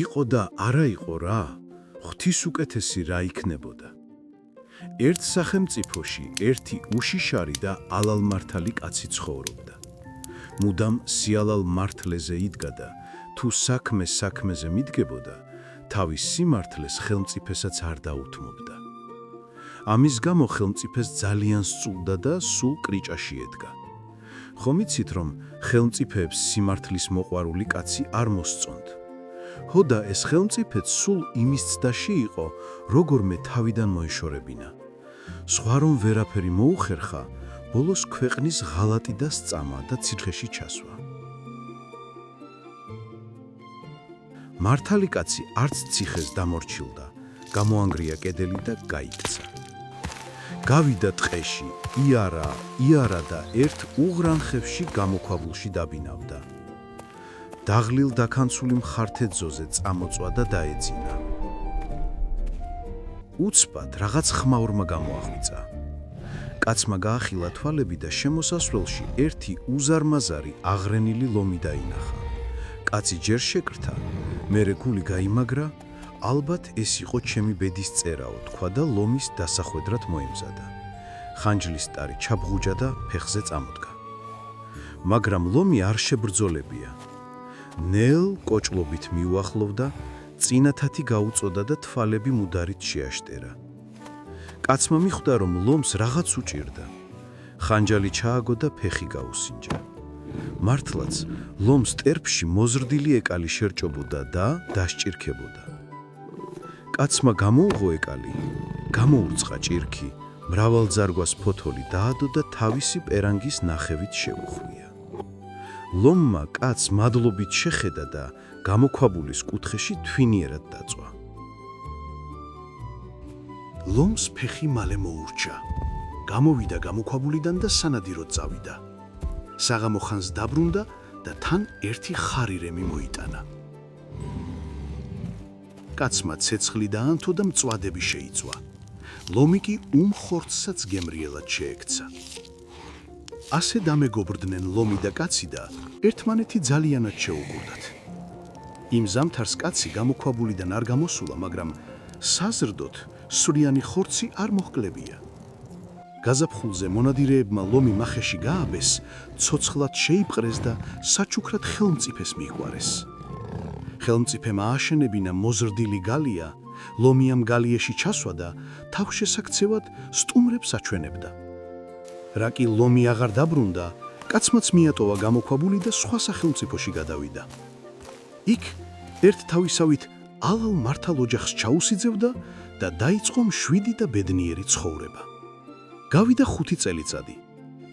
იყო და არა იყო რა, ღვთის უკეთესი რა იქნებოდა. ერთ სახელმწიფოში ერთი უშიშარი და ალალმართალი კაცი ცხოვრობდა. მუდამ სიალალ მართლეზე იდგა და თუ საქმეზე მიდგებოდა, თავის სიმართლეს ხელმწიფესაც არ დაუთმობდა. ამის გამო ხელმწიფეს ძალიან სწულდა და სულ კრიჭაში ედგა. ხომ იცით, რომ ხელმწიფეებს სიმართლის მოყვარული კაცი არ მოსწონთ. ჰოდა ეს ხელმწიფეც სულ იმის ცდაში იყო, როგორმე თავიდან მოეშორებინა. სხვა რომ ვერაფერი მოუხერხა, ბოლოს ქვეყნის ღალატი და სწამა და ციხეში ჩასვა. მართალი კაცი არც ციხეს დამორჩილდა, გამოანგრია კედელი და გაიქცა. გავიდა ტყეში, იარა და ერთ უღრან ხევში გამოქვაბულში დაბინავდა. დაღლილ დაქანცული მხართეძოზე წამოწვა და დაეძინა. უცბად რაღაც ხმაურმა გამოაღვიძა. კაცმა გაახილა თვალები და შემოსასვლელში ერთი უზარმაზარი აღრენილი ლომი დაინახა. კაცი ჯერ შეკრთა, მერე გული გაიმაგრა, ალბათ ეს იყო ჩემი ბედის წერაო, თქვა და ლომის დასახვედრად მოემზადა. ხანჯლის ტარი ჩაბღუჯა და ფეხზე წამოდგა. მაგრამ ლომი არ შებრძოლებია. ნელ კოჭლობით მიუახლოვდა, წინათათი გაუწოდა და თვალები მუდარით შეაშტერა. კაცმა მიხვდა, რომ ლომს რაღაც უჭირდა. ხანჯალი ჩააგო და ფეხი გაუსინჯა. მართლაც, ლომს ტერფში მოზრდილი ეკალი შერჭობოდა და დასჭირქებოდა. კაცმა გამოუღო ეკალი, გამოურწყა ჭირქი, მრავალძარგვას ფოთოლი დაადო და თავისი პერანგის ნახევით შეუხვია. ლომმა კაცს მადლობით შეხედა და გამოქვაბულის კუთხეში თვინიერად დაწვა. ლომს ფეხი მალე მოურჩა. გამოვიდა გამოქვაბულიდან და სანადიროდ წავიდა. საღამო ხანს დაბრუნდა და თან ერთი ხარირემი მოიტანა. კაცმა ცეცხლი დაანთო და მწვადები შეიწვა. ლომი კი უმხორცსაც გემრიელად შეექცა. ასე დამეგობრდნენ ლომი და კაცი და ერთმანეთი ძალიანად შეუგურდათ. იმ ზამთარს კაცი გამოქვაბულიდან არ გამოსულა, მაგრამ საზრდოთ სვრიანი ხორცი არ მოჰკლებია. გაზაფხულზე მონადირეებმა ლომი მახეში გააბეს, ცოცხლად შეიპყრეს და საჩუქრად ხელმწიფეს მიჰგვარეს. ხელმწიფემ ააშენებინა მოზრდილი გალია, ლომი ამ გალიაში ჩასვა და თავშესაქცევად სტუმრებს აჩვენებდა. რა კი ლომი აღარ დაბრუნდა, კაცმაც მიატოვა გამოქვაბული და სხვა სახელმწიფოში გადავიდა. იქ ერთ თავისავით ალალ მართალ ოჯახს ჩაუსიძევდა და დაიწყო მშვიდი და ბედნიერი ცხოვრება. გავიდა 5 წელიწადი.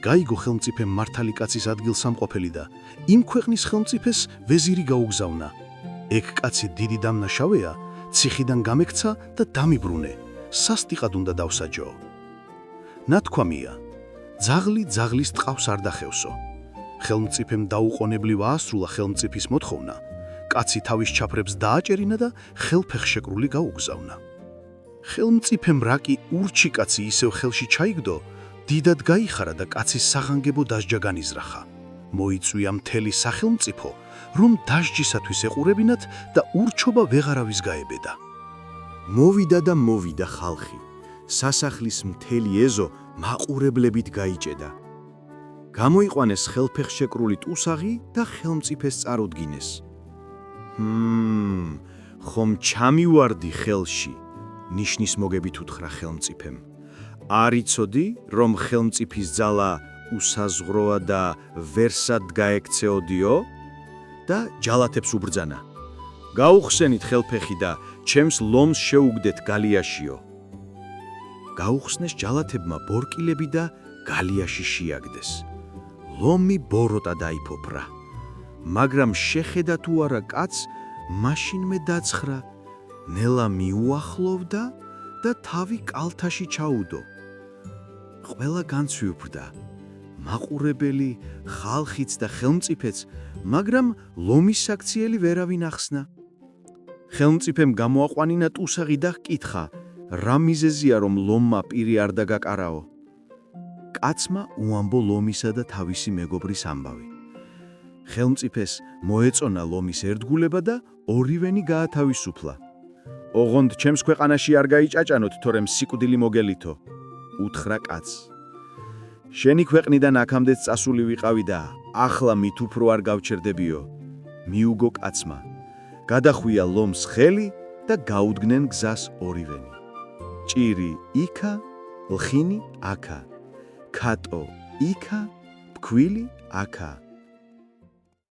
გაიგო ხელმწიფემ მართალი კაცის ადგილსამყოფელი და იმ ქვეყნის ხელმწიფეს ვეზირი გაუგზავნა. ეგ კაცი დიდი დამნაშავეა, ციხიდან გამექცა და დამიბრუნე, სასტიკად უნდა დავსაჯო. ნათქვამია, ძაღლი ძაღლის ტყავს არ დახევსო. ხელმწიფემ დაუყონებლივ აასრულა ხელმწიფის მოთხოვნა, კაცი თავის ჩაფრებს დააჭერინა და ხელფეხშეკრული გაუგზავნა. ხელმწიფემ რა კი ურჩი კაცი ისევ ხელში ჩაიგდო, დიდად გაიხარა და კაცის საღანგებო დასჯა განიზრახა. მოიწვია მთელი სახელმწიფო, რომ დასჯისათვის ეყურებინათ და ურჩობა ვეღარავის გაებედა. მოვიდა ხალხი, სასახლის მთელი ეზო მაყურებლებით გაიჭედა. გამოიყვანეს ხელფეხშეკრული ტუსაღი და ხელმწიფეს წარუდგინეს. ხომ ჩამივარდი ხელში, ნიშნის მოგებით უთხრა ხელმწიფემ. არ იცოდი, რომ ხელმწიფის ძალა უსაზღროა და ვერსად გაექცეოდიო? და ჯალათებს უბრძანა. გაუხსენით ხელფეხი და ჩემს ლომს შეუგდეთ გალიაშიო. გაუხსნეს ჯალათებმა ბორკილები და გალიაში შეაგდეს. ლომი ბოროტა დაიფოფრა. მაგრამ შეხედა თუ არა კაცს, მაშინმე დაცხრა, ნელა მიუახლოვდა და თავი კალთაში ჩაუდო. ყველა განცვიფრდა, მაყურებელი, ხალხიც და ხელმწიფეც, მაგრამ ლომის საქციელი ვერავინ ახსნა. ხელმწიფემ გამოაყვანინა ტუსაღი და ჰკითხა, რა მიზეზია რომ ლომმა პირი არ დაგაკარაო. კაცმა უამბო ლომისა და თავისი მეგობრის ამბავი. ხელმწიფეს მოეწონა ლომის ერთგულება და ორივენი გაათავისუფლა. ოღონდ ჩემს ქვეყანაში არ გაიჭაჭანოთ, თორემ სიკვდილი მოგელითო, უთხრა კაცს. შენი ქვეყნიდან აქამდეც წასული ვიყავი და ახლა მით უფრო არ გავჩერდებიო, მიუგო კაცმა. გადახვია ლომს ხელი და გაუდგნენ გზას ორივენი. ჭირი იქა, ლხინი აქა, ქატო იქა, ფქვილი აქა.